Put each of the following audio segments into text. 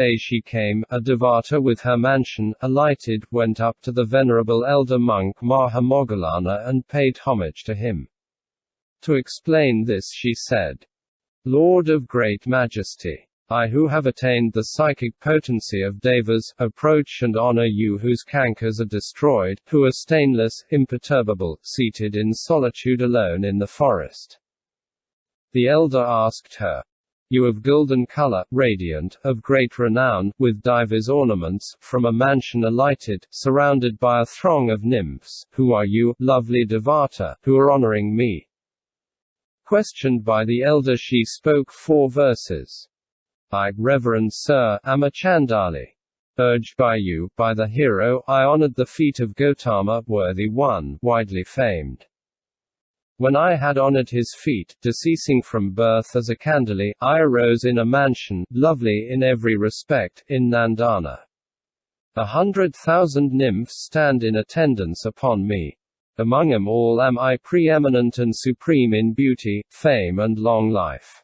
Day she came, a Devata with her mansion, alighted, went up to the venerable elder monk Mahamoggallana and paid homage to him. To explain this she said, Lord of great majesty, I who have attained the psychic potency of devas, approach and honor you whose cankers are destroyed, who are stainless, imperturbable, seated in solitude alone in the forest. The elder asked her, You of golden color, radiant, of great renown, with divers ornaments, from a mansion alighted, surrounded by a throng of nymphs, who are you, lovely Devata, who are honoring me? Questioned by the elder she spoke 4 verses. I, Reverend Sir, am a Chandali. Urged by you, by the hero, I honored the feet of Gautama, worthy one, widely famed. When I had honored his feet, deceasing from birth as a Kandali, I arose in a mansion, lovely in every respect, in Nandana. 100,000 nymphs stand in attendance upon me. Among them all am I preeminent and supreme in beauty, fame and long life.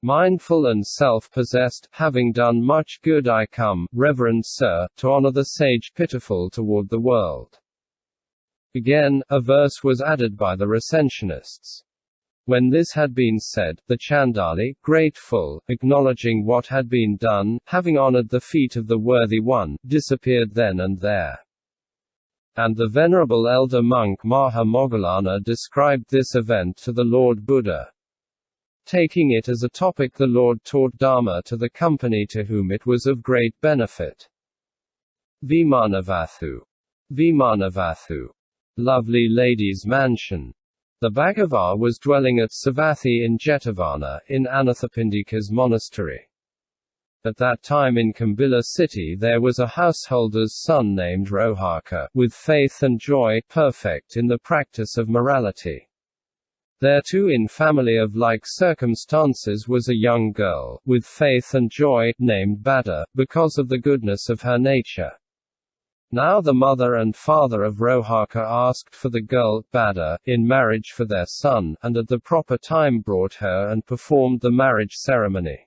Mindful and self-possessed, having done much good I come, Reverend Sir, to honor the sage pitiful toward the world. Again, a verse was added by the recensionists. When this had been said, the Chandali, grateful, acknowledging what had been done, having honored the feet of the worthy one, disappeared then and there. And the venerable elder monk Mahamoggallana described this event to the Lord Buddha. Taking it as a topic, the Lord taught Dharma to the company to whom it was of great benefit. Vimanavathu. Vimanavathu. Lovely lady's mansion. The Bhagava was dwelling at Savatthi in Jetavana, in Anathapindika's monastery. At that time in Kambila city there was a householder's son named Rohaka, with faith and joy, perfect in the practice of morality. There too in family of like circumstances was a young girl, with faith and joy, named Bada, because of the goodness of her nature. Now the mother and father of Rohaka asked for the girl, Bada, in marriage for their son, and at the proper time brought her and performed the marriage ceremony.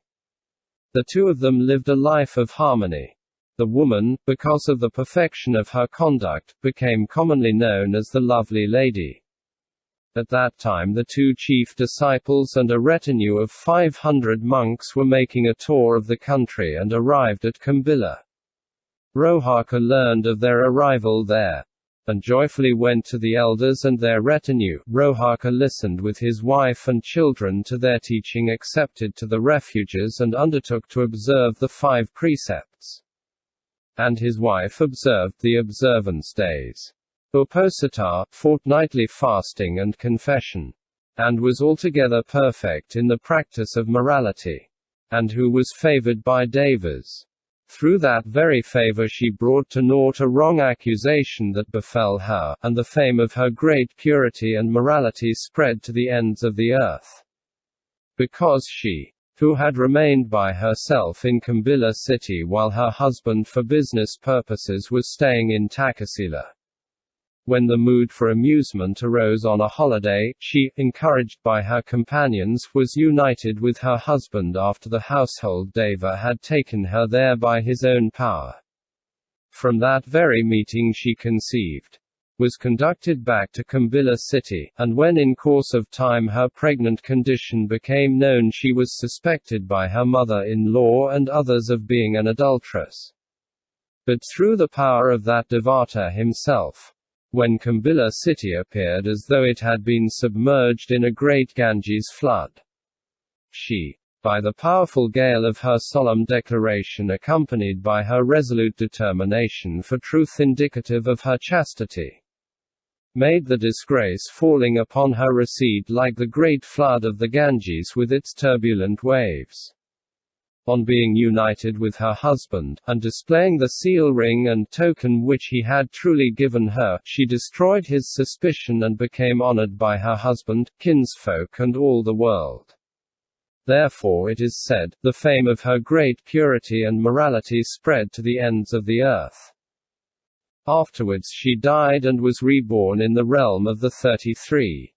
The 2 of them lived a life of harmony. The woman, because of the perfection of her conduct, became commonly known as the lovely lady. At that time the 2 chief disciples and a retinue of 500 monks were making a tour of the country and arrived at Kambila. Rohaka learned of their arrival there, and joyfully went to the elders and their retinue. Rohaka listened with his wife and children to their teaching, accepted to the refuges and undertook to observe the 5 precepts. And his wife observed the observance days. Uposatha, fortnightly fasting and confession. And was altogether perfect in the practice of morality. And who was favored by devas. Through that very favor she brought to naught a wrong accusation that befell her, and the fame of her great purity and morality spread to the ends of the earth. Because she, who had remained by herself in Kambila city while her husband for business purposes was staying in Takasila. When the mood for amusement arose on a holiday, she, encouraged by her companions, was united with her husband after the household deva had taken her there by his own power. From that very meeting she conceived, was conducted back to Kambila city, and when in course of time her pregnant condition became known, she was suspected by her mother-in-law and others of being an adulteress. But through the power of that Devata himself, when Kambila city appeared as though it had been submerged in a great Ganges flood, she, by the powerful gale of her solemn declaration accompanied by her resolute determination for truth indicative of her chastity, made the disgrace falling upon her recede like the great flood of the Ganges with its turbulent waves. On being united with her husband, and displaying the seal ring and token which he had truly given her, she destroyed his suspicion and became honored by her husband, kinsfolk and all the world. Therefore it is said, the fame of her great purity and morality spread to the ends of the earth. Afterwards she died and was reborn in the realm of the 33.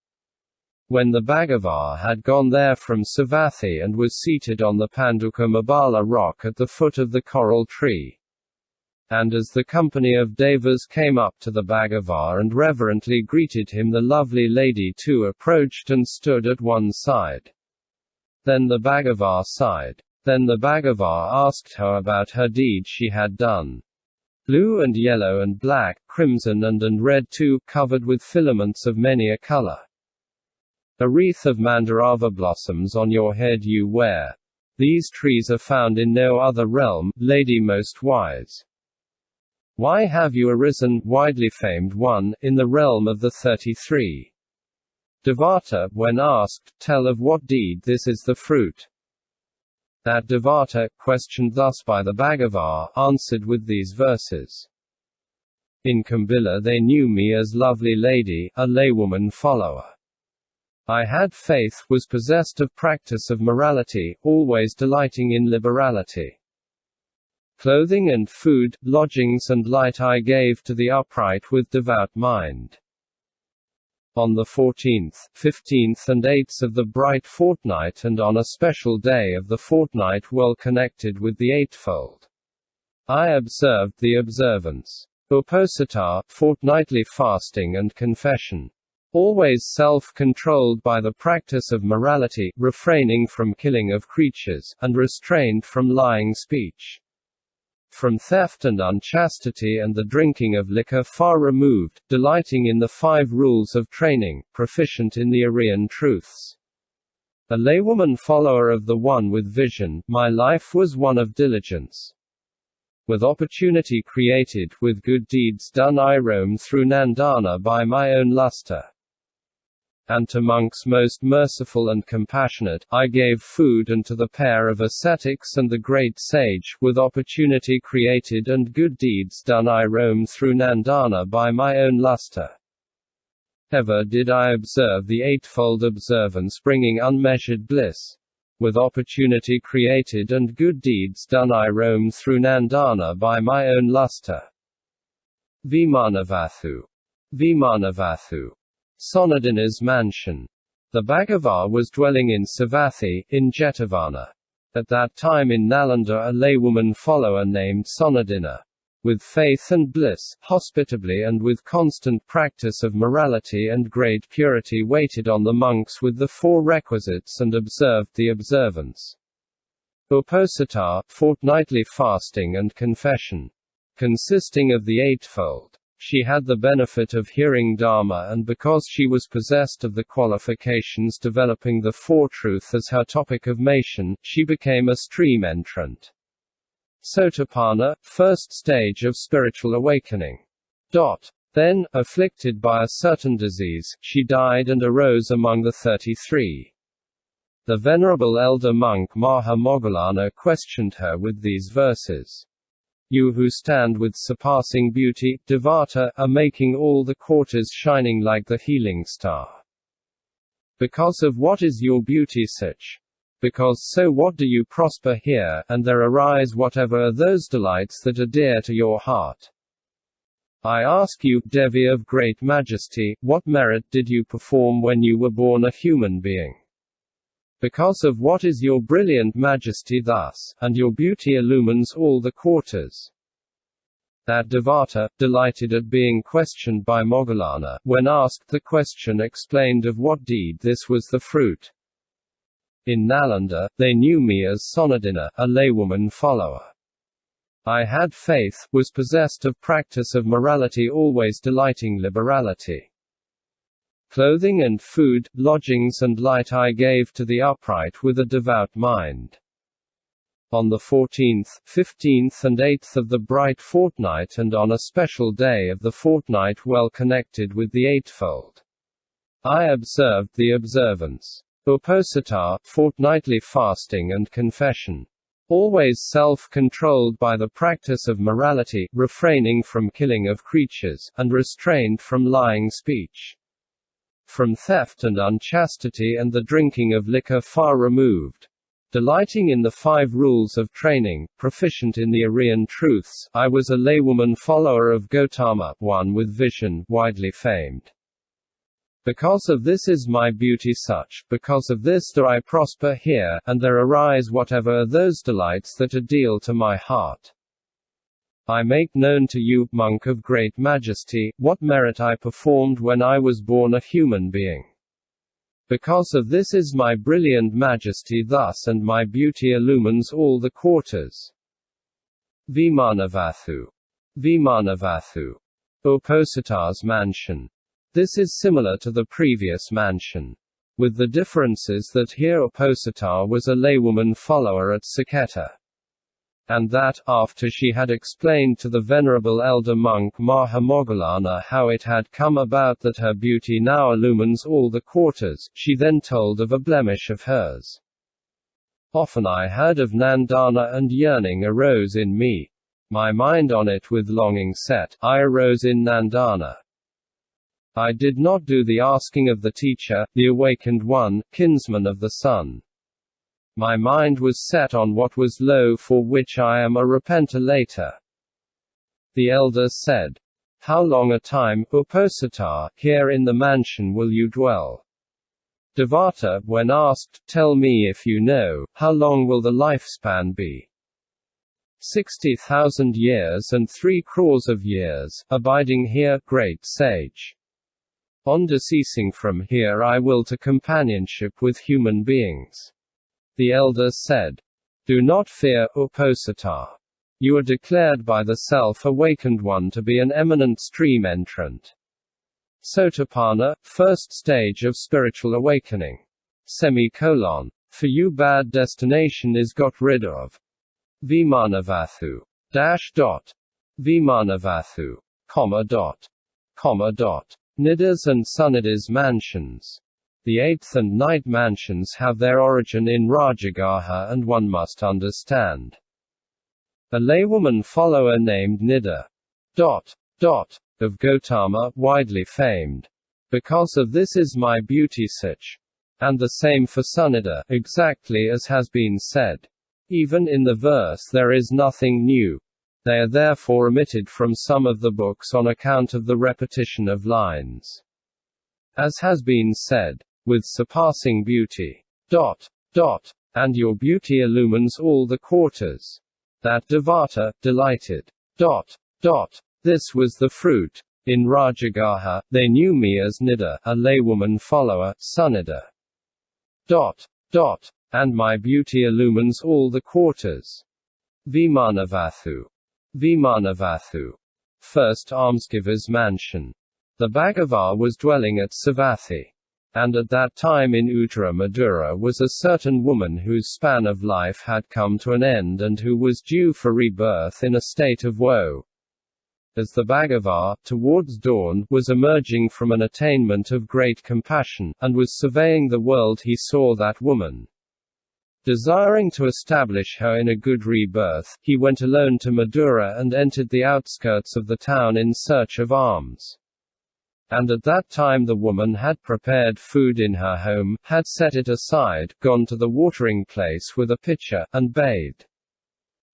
When the Bhagava had gone there from Savatthi and was seated on the Panduka Mabala rock at the foot of the coral tree. And as the company of Devas came up to the Bhagava and reverently greeted him, the lovely lady too approached and stood at one side. Then the Bhagava sighed. Then the Bhagava asked her about her deed she had done. Blue and yellow and black, crimson and red too, covered with filaments of many a color. A wreath of mandarava blossoms on your head you wear. These trees are found in no other realm, lady most wise. Why have you arisen, widely famed one, in the realm of the 33? Devata, when asked, tell of what deed this is the fruit. That Devata, questioned thus by the Bhagava, answered with these verses. In Kambila they knew me as lovely lady, a laywoman follower. I had faith, was possessed of practice of morality, always delighting in liberality. Clothing and food, lodgings and light I gave to the upright with devout mind. On the 14th, 15th and 8th of the bright fortnight and on a special day of the fortnight well connected with the eightfold, I observed the observance. Uposatha, fortnightly fasting and confession. Always self-controlled by the practice of morality, refraining from killing of creatures, and restrained from lying speech. From theft and unchastity and the drinking of liquor far removed, delighting in the 5 rules of training, proficient in the Aryan truths. A laywoman follower of the One with vision, my life was one of diligence. With opportunity created, with good deeds done I roam through Nandana by my own luster. And to monks most merciful and compassionate, I gave food and to the pair of ascetics and the great sage, with opportunity created and good deeds done I roam through Nandana by my own luster. Ever did I observe the eightfold observance bringing unmeasured bliss. With opportunity created and good deeds done I roam through Nandana by my own luster. Vimanavathu. Vimanavathu. Sonadina's mansion. The Bhagava was dwelling in Savatthi, in Jetavana. At that time in Nalanda a laywoman follower named Sonadina, with faith and bliss, hospitably and with constant practice of morality and great purity waited on the monks with the 4 requisites and observed the observance. Uposatha, fortnightly fasting and confession. Consisting of the eightfold. She had the benefit of hearing Dharma, and because she was possessed of the qualifications developing the 4 truth as her topic of mation, she became a stream entrant. Sotapanna, first stage of spiritual awakening. Then, afflicted by a certain disease, she died and arose among the 33. The venerable elder monk Maha Moggallana questioned her with these verses. You who stand with surpassing beauty, Devata, are making all the quarters shining like the healing star. Because of what is your beauty such? Because so what do you prosper here, and there arise whatever are those delights that are dear to your heart. I ask you, Devi of great majesty, what merit did you perform when you were born a human being? Because of what is your brilliant majesty thus, and your beauty illumines all the quarters. That Devata, delighted at being questioned by Moggallana, when asked the question explained of what deed this was the fruit. In Nalanda, they knew me as Sonadina, a laywoman follower. I had faith, was possessed of practice of morality always delighting liberality. Clothing and food, lodgings and light I gave to the upright with a devout mind. On the 14th, 15th and 8th of the bright fortnight and on a special day of the fortnight well connected with the eightfold, I observed the observance. Uposatha, fortnightly fasting and confession. Always self-controlled by the practice of morality, refraining from killing of creatures, and restrained from lying speech. From theft and unchastity and the drinking of liquor far removed. Delighting in the 5 rules of training, proficient in the Aryan truths, I was a laywoman follower of Gautama, one with vision, widely famed. Because of this is my beauty such, because of this do I prosper here, and there arise whatever are those delights that are dear to my heart. I make known to you, monk of great majesty, what merit I performed when I was born a human being. Because of this is my brilliant majesty thus, and my beauty illumines all the quarters. Vimanavathu. Vimanavathu. Uposita's mansion. This is similar to the previous mansion, with the differences that here Uposita was a laywoman follower at Saketa, and that, after she had explained to the venerable elder monk Mahamoggallana how it had come about that her beauty now illumines all the quarters, she then told of a blemish of hers. Often I heard of Nandana, and yearning arose in me. My mind on it with longing set, I arose in Nandana. I did not do the asking of the teacher, the awakened one, kinsman of the sun. My mind was set on what was low, for which I am a repenter later. The elder said, How long a time, Uposita, here in the mansion will you dwell? Devata, when asked, Tell me if you know, how long will the lifespan be? 60,000 years and 3 crores of years, abiding here, great sage. On deceasing from here I will to companionship with human beings. The elder said, Do not fear, Uposita. You are declared by the self-awakened one to be an eminent stream entrant. Sotapanna, first stage of spiritual awakening. For you bad destination is got rid of. Vimanavathu. Vimanavathu. Nidas and Sunidas mansions. The 8th and 9th mansions have their origin in Rajagaha, and one must understand. A laywoman follower named Nida. Of Gautama, widely famed. Because of this is my beauty such. And the same for Sunida, exactly as has been said. Even in the verse there is nothing new. They are therefore omitted from some of the books on account of the repetition of lines. As has been said, with surpassing beauty. And your beauty illumines all the quarters. That Devata, delighted. This was the fruit. In Rajagaha, they knew me as Nida, a laywoman follower, Sunida. And my beauty illumines all the quarters. Vimanavathu. First almsgiver's mansion. The Bhagava was dwelling at Savatthi. And at that time in Uttaramadhura was a certain woman whose span of life had come to an end and who was due for rebirth in a state of woe. As the Bhagava, towards dawn, was emerging from an attainment of great compassion, and was surveying the world, he saw that woman. Desiring to establish her in a good rebirth, he went alone to Madhura and entered the outskirts of the town in search of alms. And at that time the woman had prepared food in her home, had set it aside, gone to the watering place with a pitcher, and bathed.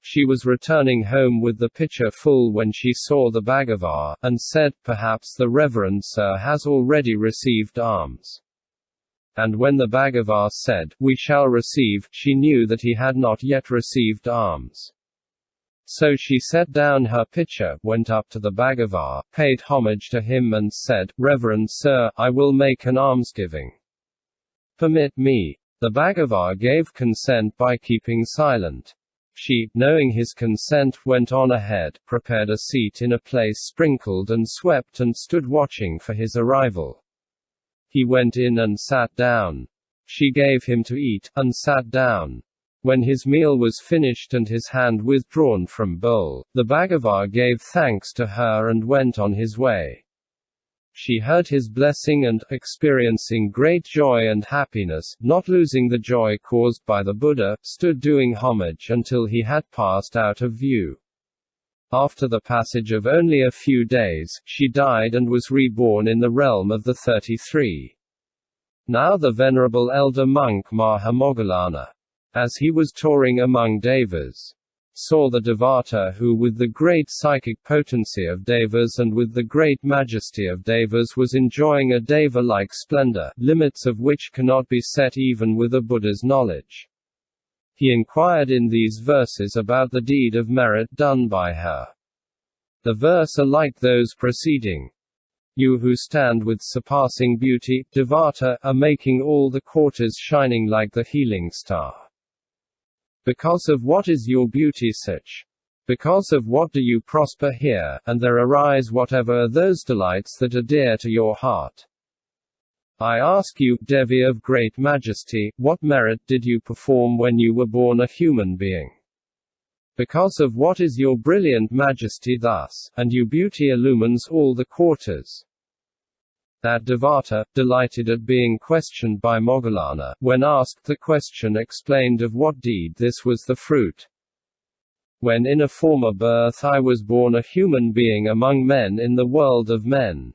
She was returning home with the pitcher full when she saw the Bhagava, and said, Perhaps the Reverend Sir has already received alms. And when the Bhagava said, We shall receive, she knew that he had not yet received alms. So she set down her pitcher, went up to the Bhagava, paid homage to him and said, Reverend Sir, I will make an almsgiving. Permit me. The Bhagava gave consent by keeping silent. She, knowing his consent, went on ahead, prepared a seat in a place sprinkled and swept and stood watching for his arrival. He went in and sat down. She gave him to eat, and sat down. When his meal was finished and his hand withdrawn from bowl, the Bhagava gave thanks to her and went on his way. She heard his blessing and, experiencing great joy and happiness, not losing the joy caused by the Buddha, stood doing homage until he had passed out of view. After the passage of only a few days, she died and was reborn in the realm of the 33. Now the venerable elder monk Mahamoggallana, as he was touring among devas, saw the Devata who with the great psychic potency of Devas and with the great majesty of Devas was enjoying a Deva-like splendor, limits of which cannot be set even with a Buddha's knowledge. He inquired in these verses about the deed of merit done by her. The verse are like those preceding. You who stand with surpassing beauty, Devata, are making all the quarters shining like the healing star. Because of what is your beauty such? Because of what do you prosper here, and there arise whatever are those delights that are dear to your heart? I ask you, Devi of great majesty, what merit did you perform when you were born a human being? Because of what is your brilliant majesty thus, and your beauty illumines all the quarters? That Devata, delighted at being questioned by Moggallana, when asked the question explained of what deed this was the fruit. When in a former birth I was born a human being among men in the world of men.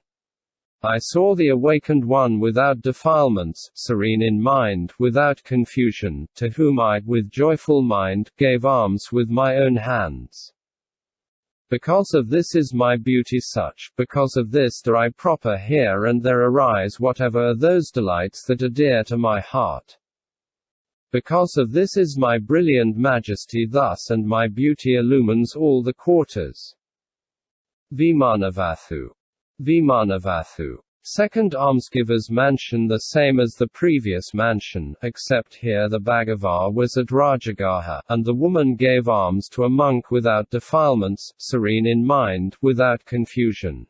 I saw the awakened one without defilements, serene in mind, without confusion, to whom I, with joyful mind, gave alms with my own hands. Because of this is my beauty such, because of this do I proper here and there arise whatever are those delights that are dear to my heart. Because of this is my brilliant majesty thus and my beauty illumines all the quarters. Vimanavathu. Vimanavathu. Second almsgiver's mansion the same as the previous mansion, except here the Bhagava was at Rajagaha, and the woman gave alms to a monk without defilements, serene in mind, without confusion.